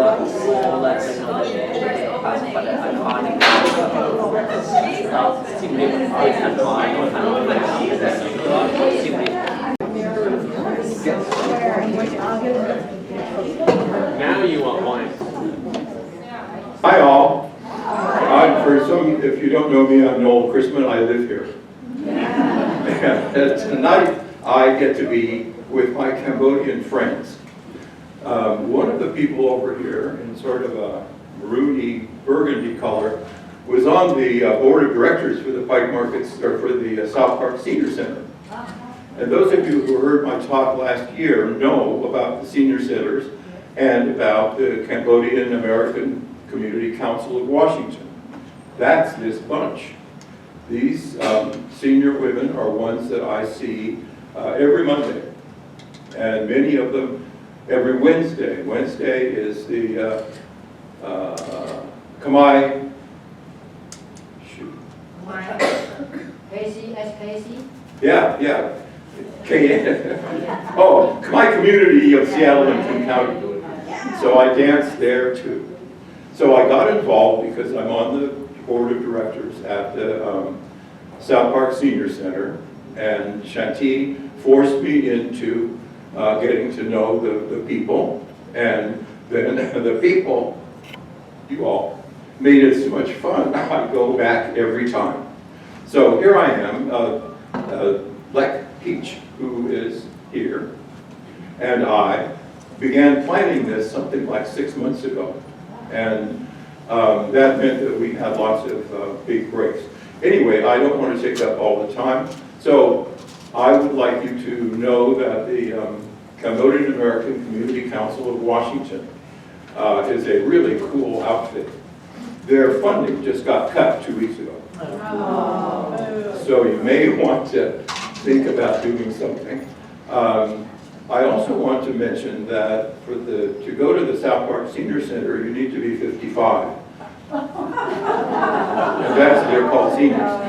Now you want wine. Hi all. For some, if you don't know me, I'm Noel Chrisman. I live here. And tonight I get to be with my Cambodian friends. One of the people over here in sort of a maroony burgundy color was on the board of directors for the Pike Markets, or for the South Park Senior Center. And those of you who heard my talk last year know about the senior centers and about the Cambodian American Community Council of Washington. That's this bunch. These senior women are ones that I see every Monday, and many of them every Wednesday. Wednesday is the Khmer. Yeah. Oh, Khmer community of Seattle and King County. So I dance there too. So I got involved because I'm on the board of directors at the South Park Senior Center, and Shanti forced me into getting to know the people, and then the people, you all, made it so much fun. I go back every time. So here I am, Lek Peach, who is here, and I began planning this something like 6 months ago, and that meant that we had lots of big breaks. Anyway, I don't want to take up all the time, so I would like you to know that the Cambodian American Community Council of Washington is a really cool outfit. Their funding just got cut 2 weeks ago. So you may want to think about doing something. I also want to mention that to go to the South Park Senior Center, you need to be 55. And they're called seniors.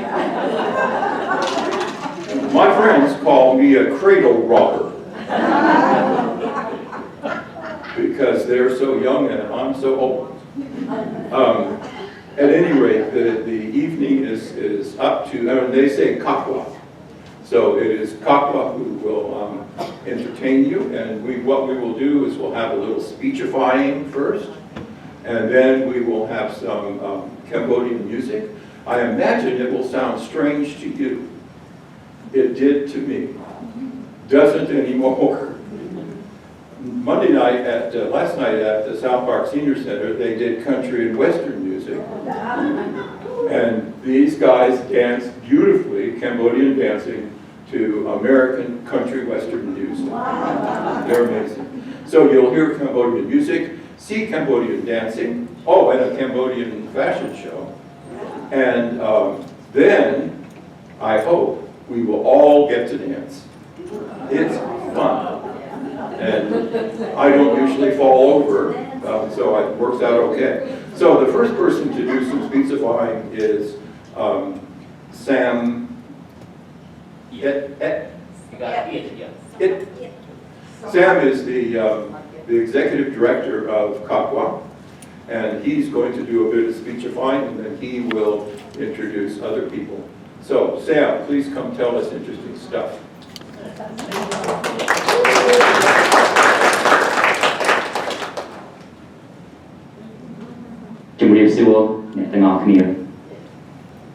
My friends call me a cradle robber because they're so young and I'm so old. At any rate, the evening is up to, I mean, they say kakwa. So it is kakwa who will entertain you, and what we will do is we'll have a little speechifying first, and then we will have some Cambodian music. I imagine it will sound strange to you. It did to me. Doesn't anymore. Monday night last night at the South Park Senior Center, they did country and western music. And these guys danced beautifully, Cambodian dancing, to American country western music. They're amazing. So you'll hear Cambodian music, see Cambodian dancing, oh, and a Cambodian fashion show. And then, I hope, we will all get to dance. It's fun. And I don't usually fall over, so it works out okay. So the first person to do some speechifying is Sam. Sam is the executive director of Kakwa, and he's going to do a bit of speechifying, and then he will introduce other people. So Sam, please come tell us interesting stuff.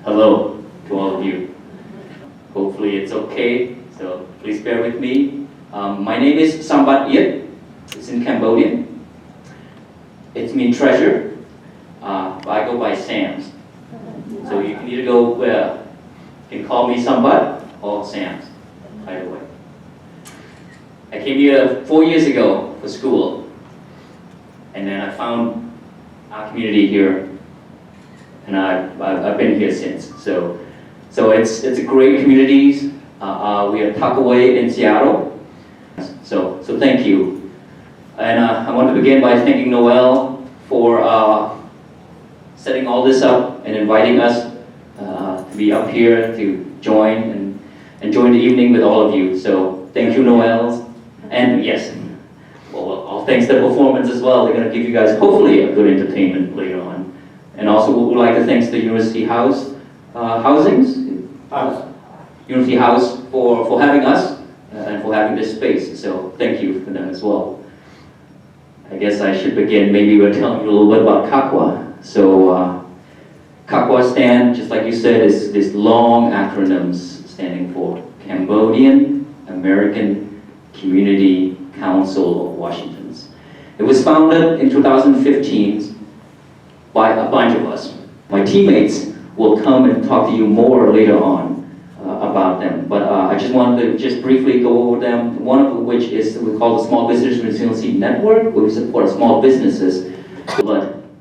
Hello to all of you. Hopefully it's okay, so please bear with me. My name is Sambat Yit. It's in Cambodian. It means treasure. I go by Sam's. So you can either go, you can call me Sambat or Sam's, either way. I came here 4 years ago for school, and then I found our community here, and I've been here since. So it's a great community. We are tucked away in Seattle. So thank you. And I want to begin by thanking Noel for setting all this up and inviting us to be up here to join and join the evening with all of you. So thank you, Noel. And yes, well, I'll thanks to the performance as well, they're going to give you guys hopefully a good entertainment later on. And also we would like to thank the University University House for having us and for having this space. So thank you for them as well. I guess I should begin maybe with telling you a little bit about CACWA. So CACWA stand, just like you said, is this long acronyms standing for Cambodian American Community Council of Washingtons. It was founded in 2015 by a bunch of us. My teammates will come and talk to you more later on about them, but I just wanted to briefly go over them. One of which is we call the Small Business Resiliency Network, where we support small businesses,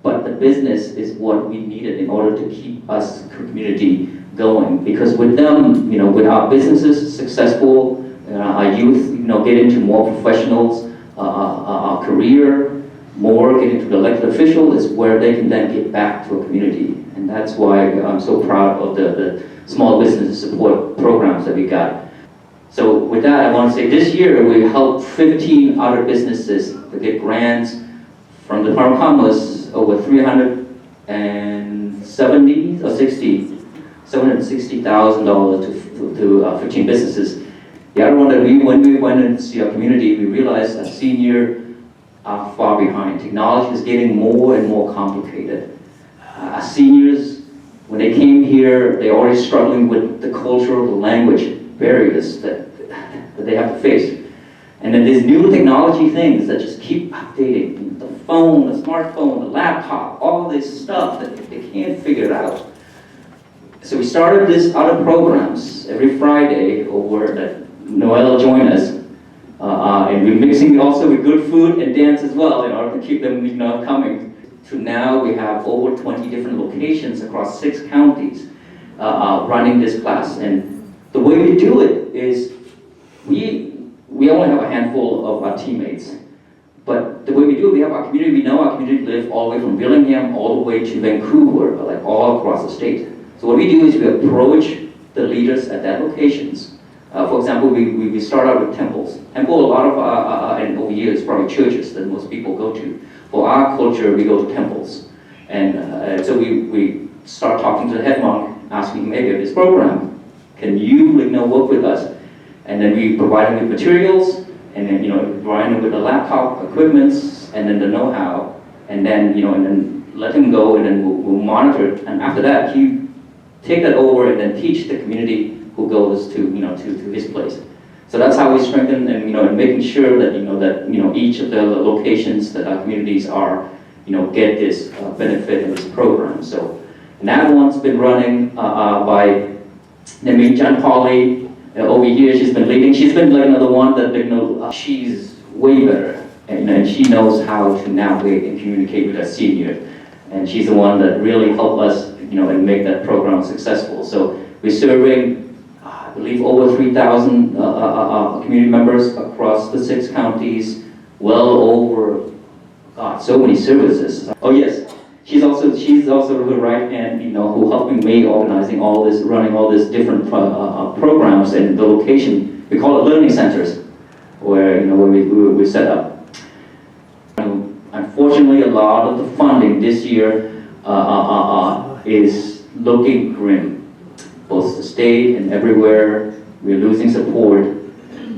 but the business is what we needed in order to keep us community going. Because with them, with our businesses successful, our youth, get into more professionals, our career, more get into the elected official is where they can then get back to a community. And that's why I'm so proud of the small business support programs that we got. So with that, I want to say this year we helped 15 other businesses to get grants from the Department of Commerce, over $760,000 to 15 businesses. The other one that when we went and see our community, we realized that seniors are far behind. Technology is getting more and more complicated. Seniors, when they came here, they're already struggling with the cultural, the language barriers that they have to face. And then there's new technology things that just keep updating. The phone, the smartphone, the laptop, all this stuff that they can't figure it out. So we started this other programs every Friday over that Noel joined us. And we're mixing also with good food and dance as well in order to keep them coming. To now we have over 20 different locations across 6 counties running this class. And the way we do it is we only have a handful of our teammates. But the way we do it, we have our community. We know our community live all the way from Willingham all the way to Vancouver, like all across the state. So what we do is we approach the leaders at that locations. For example, we start out with temples. Temple, a lot of, and over years, probably churches that most people go to. For our culture, we go to temples. And so we start talking to the head monk, asking him, hey, we have this program. Can you work with us? And then we provide them with materials, and then provide them with the laptop equipments, and then the know-how, and then and then let him go, and then we'll monitor it. And after that, he take that over and then teach the community who goes to to his place. So that's how we strengthen and making sure that that each of the locations that our communities are get this benefit of this program. So and that one's been running by Nami Jan Polly. Over years she's been leading. She's been the one that she's way better and she knows how to navigate and communicate with our senior. And she's the one that really helped us and make that program successful. So we're serving I believe over 3,000 community members across the 6 counties, well over, so many services. Oh yes, she's also the right hand, who helping me organizing all this, running all these different programs and the location. We call it learning centers, where we set up. Unfortunately, a lot of the funding this year is looking grim. Both the state and everywhere, we're losing support.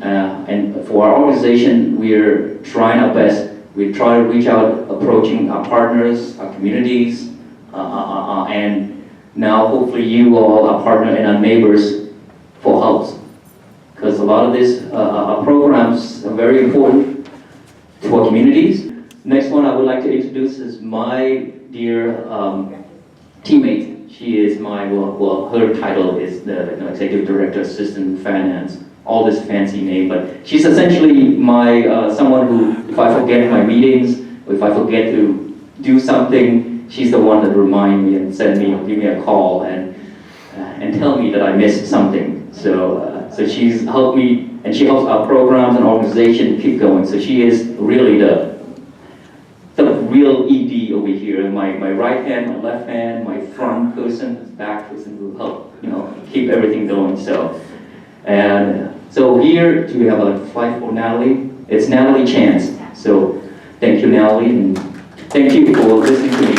And for our organization, we're trying our best. We try to reach out, approaching our partners, our communities, and now hopefully you all, our partner and our neighbors, for help. Because a lot of these programs are very important to our communities. Next one I would like to introduce is my dear teammate. She is my, her title is the Executive Director, Assistant Finance, all this fancy name, but she's essentially my, someone who, if I forget my meetings, or if I forget to do something, she's the one that reminds me and give me a call and tell me that I missed something. So she's helped me, and she helps our programs and organization keep going. So she is really the real ED over here. My right hand, my left hand, my front person, back person who help, keep everything going. So here, do we have a 5 for Natalie? It's Natalie Chance. So Thank you, Nelly, and thank you for listening to me.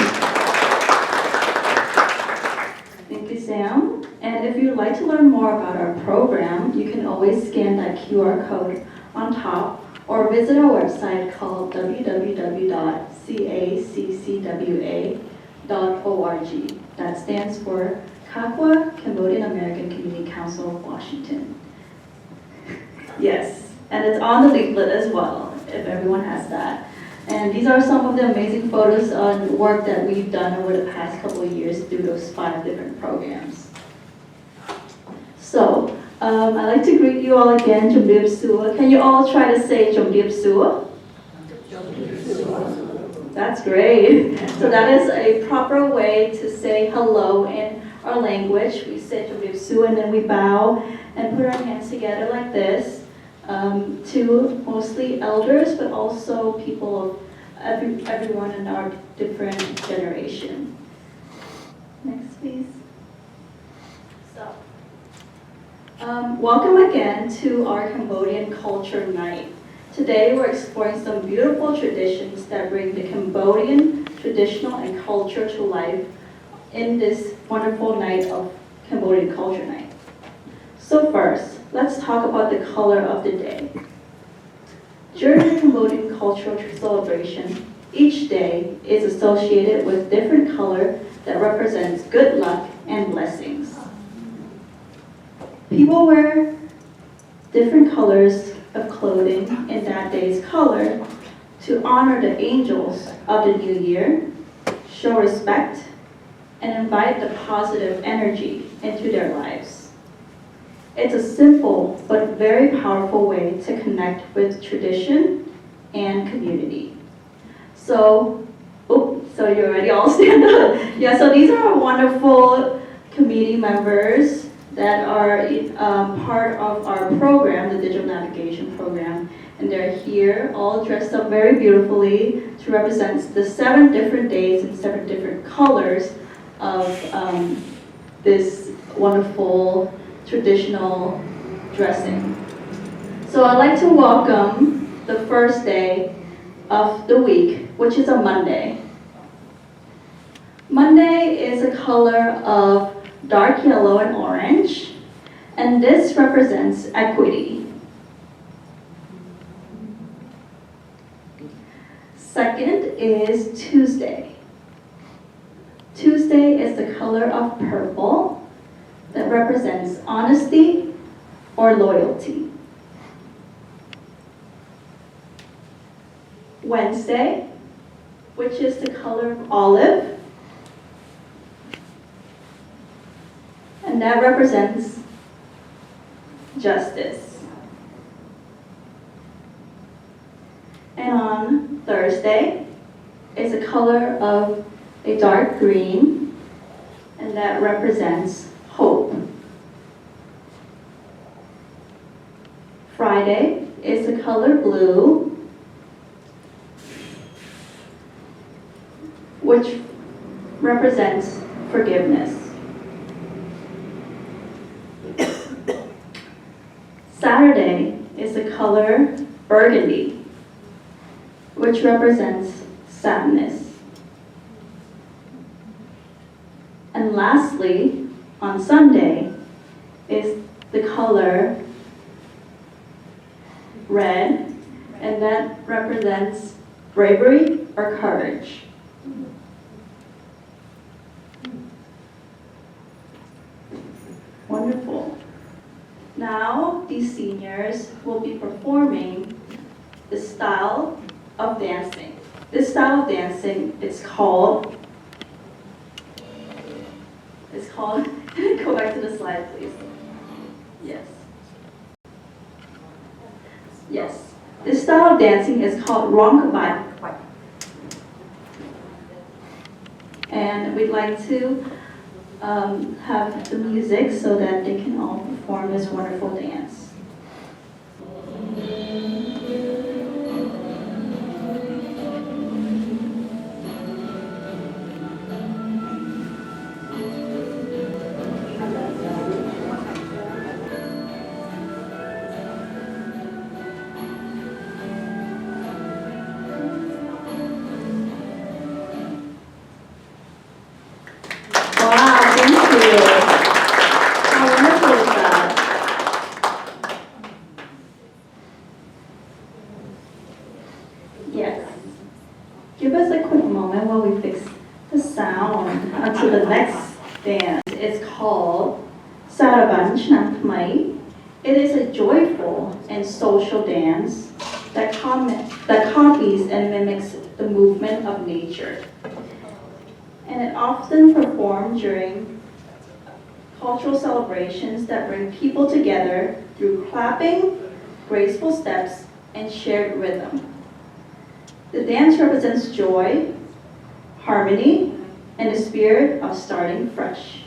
Thank you, Sam. And if you'd like to learn more about our program, you can always scan that QR code on top or visit our website called www.caccwa.org. That stands for Kakwa Cambodian American Community Council of Washington. Yes, and it's on the leaflet as well, if everyone has that. And these are some of the amazing photos on work that we've done over the past couple of years through those 5 different programs. So, I'd like to greet you all again, Jumdip Sua. Can you all try to say Jumdip Sua? That's great. So that is a proper way to say hello in our language. We say Jumdip Sua and then we bow and put our hands together like this. To mostly elders, but also people of everyone in our different generation. Next, please. So, welcome again to our Cambodian Culture Night. Today we're exploring some beautiful traditions that bring the Cambodian traditional and culture to life in this wonderful night of Cambodian Culture Night. So first, let's talk about the color of the day. During the Cambodian cultural celebration, each day is associated with different color that represents good luck and blessings. People wear different colors of clothing in that day's color to honor the angels of the new year, show respect, and invite the positive energy into their lives. It's a simple but very powerful way to connect with tradition and community. So you already all stand up. Yeah, so these are our wonderful committee members that are part of our program, the Digital Navigation Program. And they're here all dressed up very beautifully to represent the 7 different days and 7 different colors of this wonderful traditional dressing. So I'd like to welcome the first day of the week, which is a Monday. Monday is a color of dark yellow and orange, and this represents equity. Second is Tuesday. Tuesday is the color of purple, that represents honesty or loyalty. Wednesday, which is the color of olive, and that represents justice. And on Thursday is a color of a dark green, and that represents hope. Friday is the color blue, which represents forgiveness. Saturday is the color burgundy, which represents sadness. And lastly, on Sunday is the color red, and that represents bravery or courage. Wonderful. Now, these seniors will be performing the style of dancing. This style of dancing is called, go back to the slide, please. Yes. Yes. This style of dancing is called Rongkabai. And we'd like to have the music so that they can all perform this wonderful dance. a quick moment while we fix the sound onto the next dance. It's called Saraban Chnam Thmai. It is a joyful and social dance that copies and mimics the movement of nature. And it often performed during cultural celebrations that bring people together through clapping, graceful steps, and shared rhythm. The dance represents joy, harmony, and the spirit of starting fresh.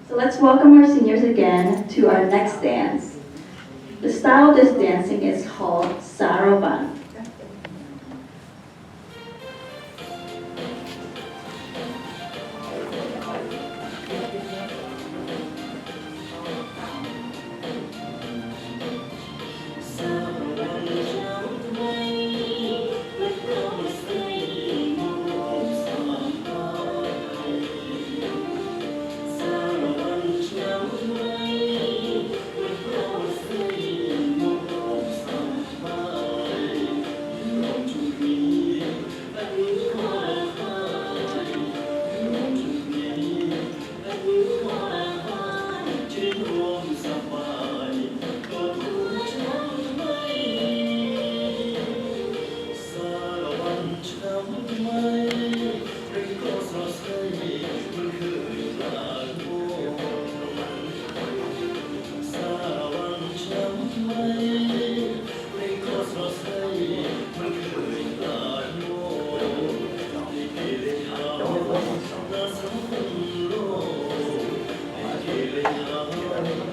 So let's welcome our seniors again to our next dance. The style of this dancing is called Saraban.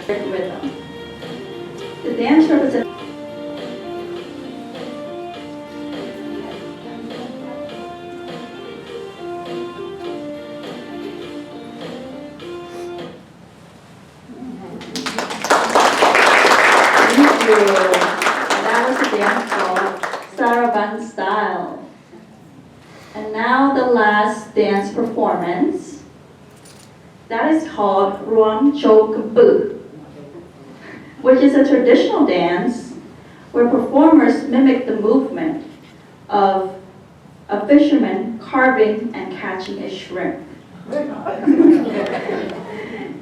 Rhythm. The dance represents That was a dance called Saraban style. And now the last dance performance. That is called Ruam Chok Bu, which is a traditional dance where performers mimic the movement of a fisherman carving and catching a shrimp.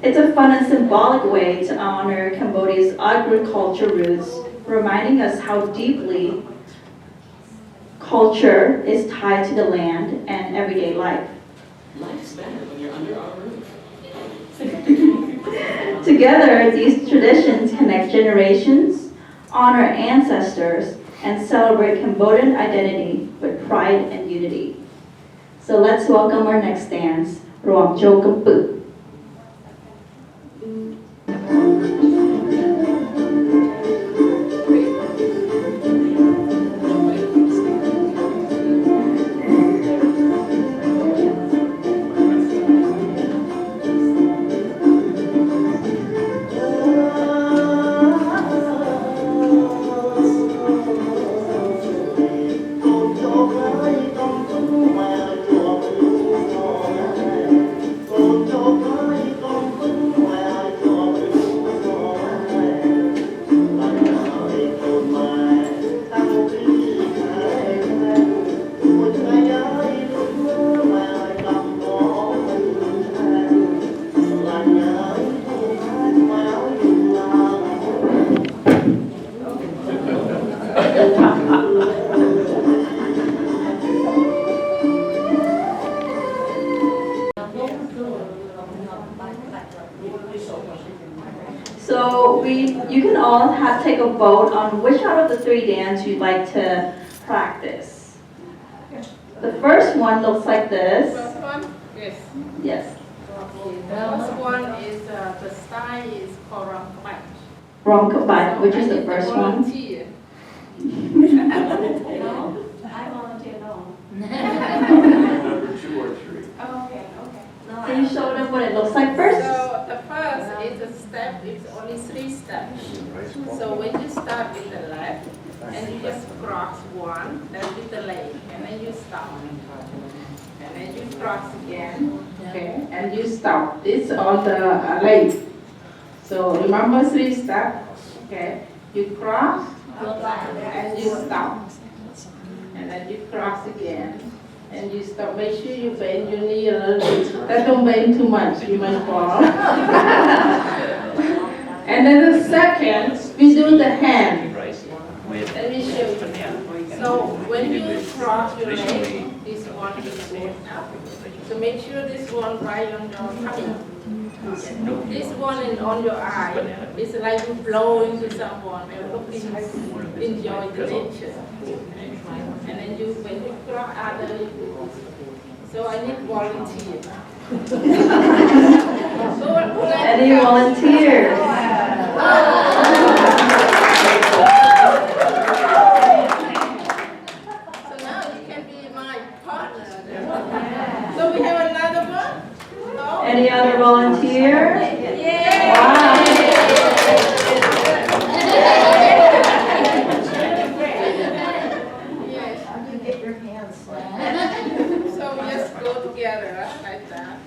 It's a fun and symbolic way to honor Cambodia's agriculture roots, reminding us how deeply culture is tied to the land and everyday life. Life's better when you're under our roof. Together, these traditions connect generations, honor ancestors, and celebrate Cambodian identity with pride and unity. So let's welcome our next dance, Ruam Cho Kampu. So you can all take a vote on which out of the three dances you'd like to practice. The first one looks like this. First one? Yes. Yes. The first one is the style is called Ramkabat. Romkabat, which is the first one. Volunteer. No, I volunteer no. Number 2 or 3. Oh, okay. No, Can you show them what it looks like first? So the first is a step, it's only 3 steps. So when you start with the left, and you just cross one, then with the leg, and then you stop. And then you cross again, okay, and you stop. This on the leg. So remember 3 steps, okay. You cross, and you stop. And then you cross again. And you stop. Make sure you bend your knee a little bit. But don't bend too much, you might fall. And then the second, we do the hand. Let me show you. So when you cross your leg, this one is going up. So make sure this one right on your tummy. This one is on your eye. It's like you blowing to someone. You're looking, enjoy the nature. And then you, when you cross other, you do this. So I need volunteers. Any volunteers? So now you can be my partner. So we have another one? No? Any other volunteers? Yeah. Wow. Yes. You get your hands slapped. So we just go together like that.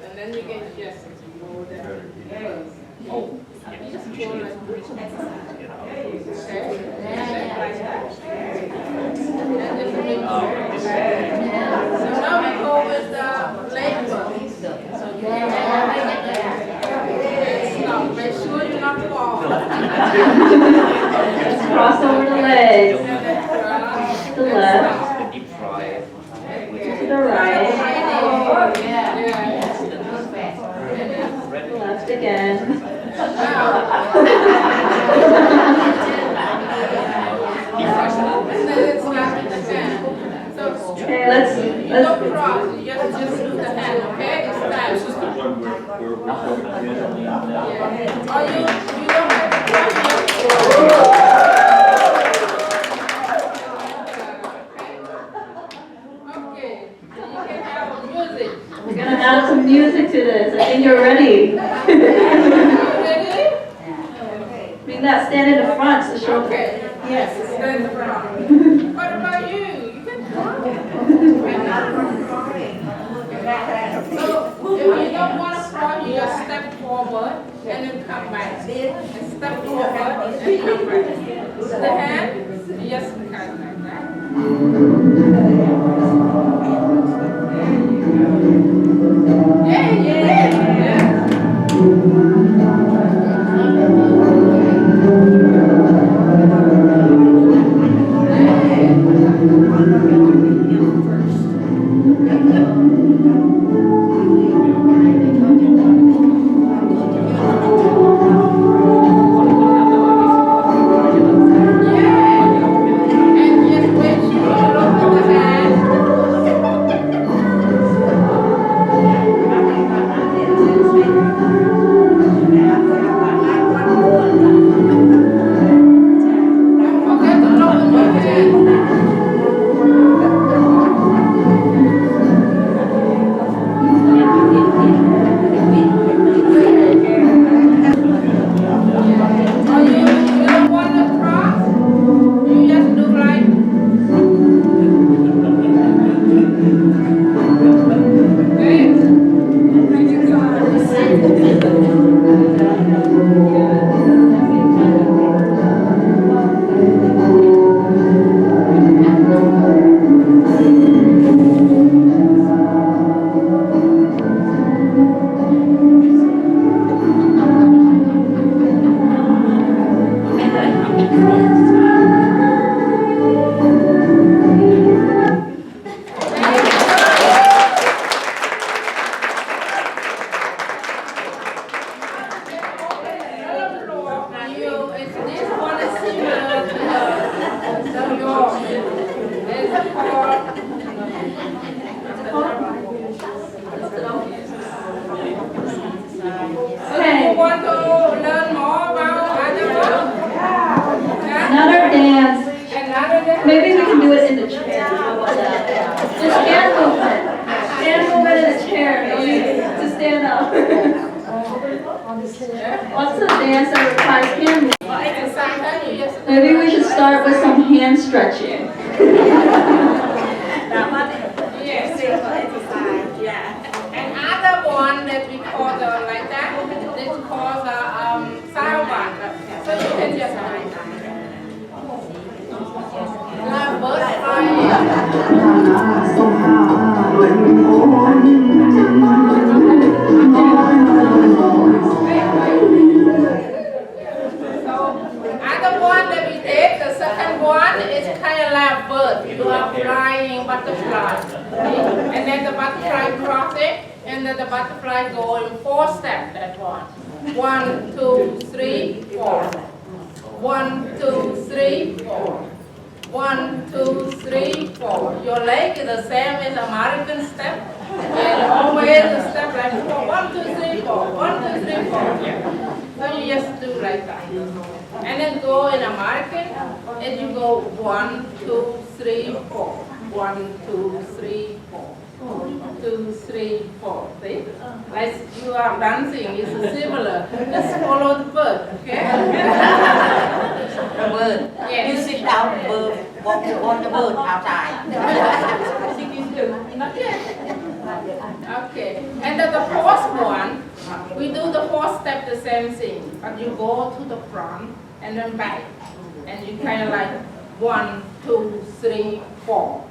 And then you can just go there. Oh. You just go like this. Okay. Like that. And just make So now we go with the leg work. So you can stop. Make sure you not fall. Let's cross over the legs. And then cross. To the left, Deep fry. to the right, Yeah. left again. Okay, let's Don't cross, you just do the hand, okay? It's This time. is the one where we're going in. Yeah. Or you don't have to cross okay, you can have music. We're gonna add some music to this. I think you're ready. You ready? Mean that stand in the front to show. Okay, yes, stand front. What about you? You can cross. So if you don't want to cross, you just step forward and then come back. And step forward and come back. The hand, you just cut like that. Yeah, yeah. And just make sure you look at the hand. Don't forget to look at your hand. Or you don't want to cross, you just do like. Okay, Want to learn more about other one? another dance. Another day? Maybe we can do it in the chair. How about that? Just hand movement. Hand movement in the chair. No need to stand up. What's the dance that requires hand movement? And sometimes you just. Maybe we should start with some hand stretching. Yes. And other one that we call the like that, it's called the sound bar. So you can just like that. Other one that we take, the second one is kind of like bird. You are flying butterfly. And then the butterfly crossing, and then the butterfly go in 4 steps, that one. 1, 2, 3, 4. 1, 2, 3, 4. 1, 2, 3, 4. Your leg is the same as American step. And always a step like 4. 1, 2, 3, 4. 1, 2, 3, 4. Yeah. So you just do like that. And then go in American, and you go 1, 2, 3, 4. 1, 2, 3, 4. 2, 3, 4. See? Like you are dancing, it's similar. Just follow the bird, okay? The bird. Yes. You sit down, bird, walk on the bird outside. Okay. And then the fourth one, we do the 4 step the same thing, but you go to the front and then back, and you kind of like 1, 2, 3, 4.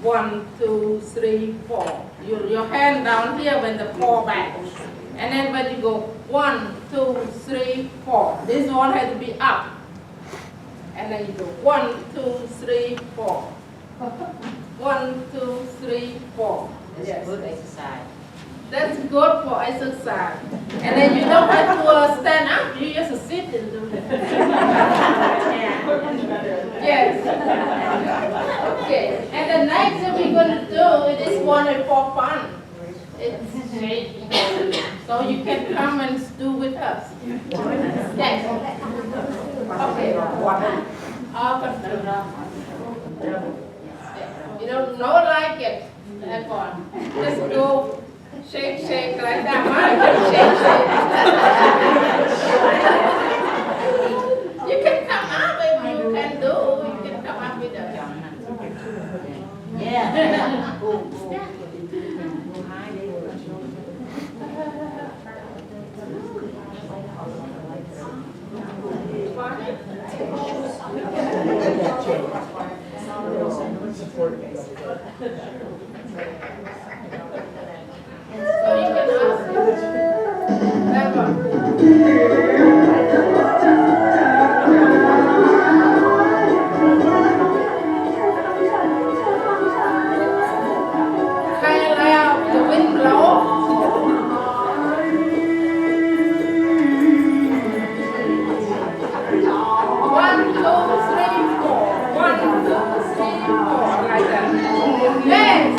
1, 2, 3, 4. Your hand down here when the 4 back. And then when you go 1, 2, 3, 4. This one has to be up. And then you go 1, 2, 3, 4. 1, 2, 3, 4. It's Yes. good exercise. That's good for exercise. And then you don't have to stand up, you just sit and do that. Yes. Okay. And the next thing we're going to do is one for fun. It's shaking. So you can come and do with us. Yes. Okay. You don't know like it. That one. Just go. Shake, shake like that. Shake, shake. You can come up if you can do. You can come up with us. Yeah. So you can ask that one. Kind of loud, the wind blow. 1, 2, 3, 4. 1, 2, 3, 4. Like that. Next.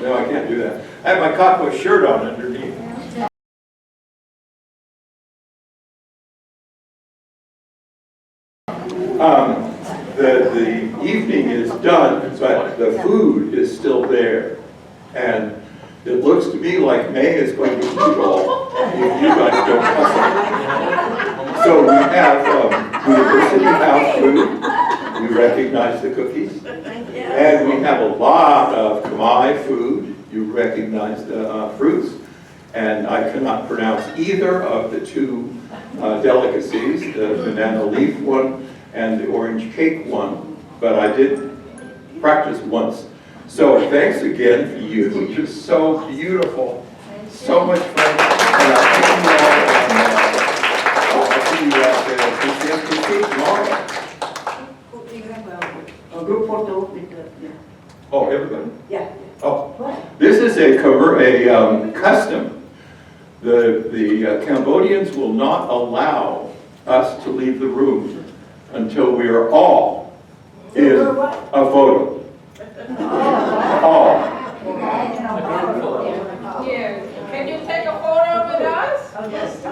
No, I can't do that. I have my Kakwa shirt on underneath. The evening is done, but the food is still there. And it looks to me like May is going to eat all if you guys don't hustle. So we have University House food. We recognize the cookies. And we have a lot of Khmer food. You recognize the fruits. And I cannot pronounce either of the two delicacies, the banana leaf one and the orange cake one, but I did practice once. So thanks again for you. You're so beautiful. So much fun. And I'll see you at the PCSPC tomorrow. A group photo with the, yeah. Oh, everybody? Yeah. Oh, this is a custom. The Cambodians will not allow us to leave the room until we are all in a photo. All. Here, can you take a photo with us? Yes.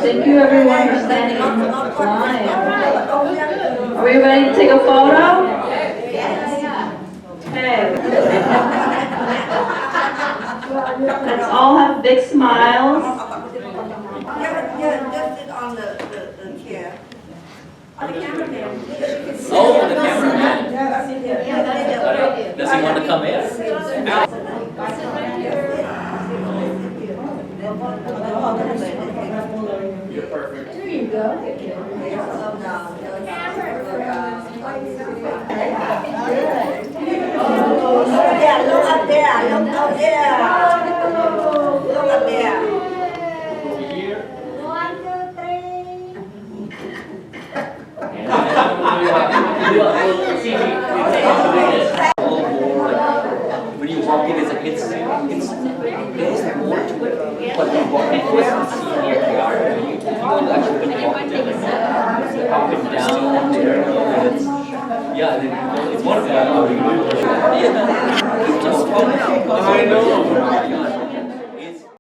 Thank you everyone for standing in line. Are we ready to take a photo? Okay. Let's all have big smiles. Just sit on the chair. Oh, the cameraman. Does he want to come in? You're perfect. There you go. Yeah, look up there. Look up there. Look up there. Here. 1, 2, 3. When you walk in, there's more to it. But when you walk in, first you see here the art. You actually walk down, up and down, turn over. Yeah, it's one of the. Yeah, it's just. I know.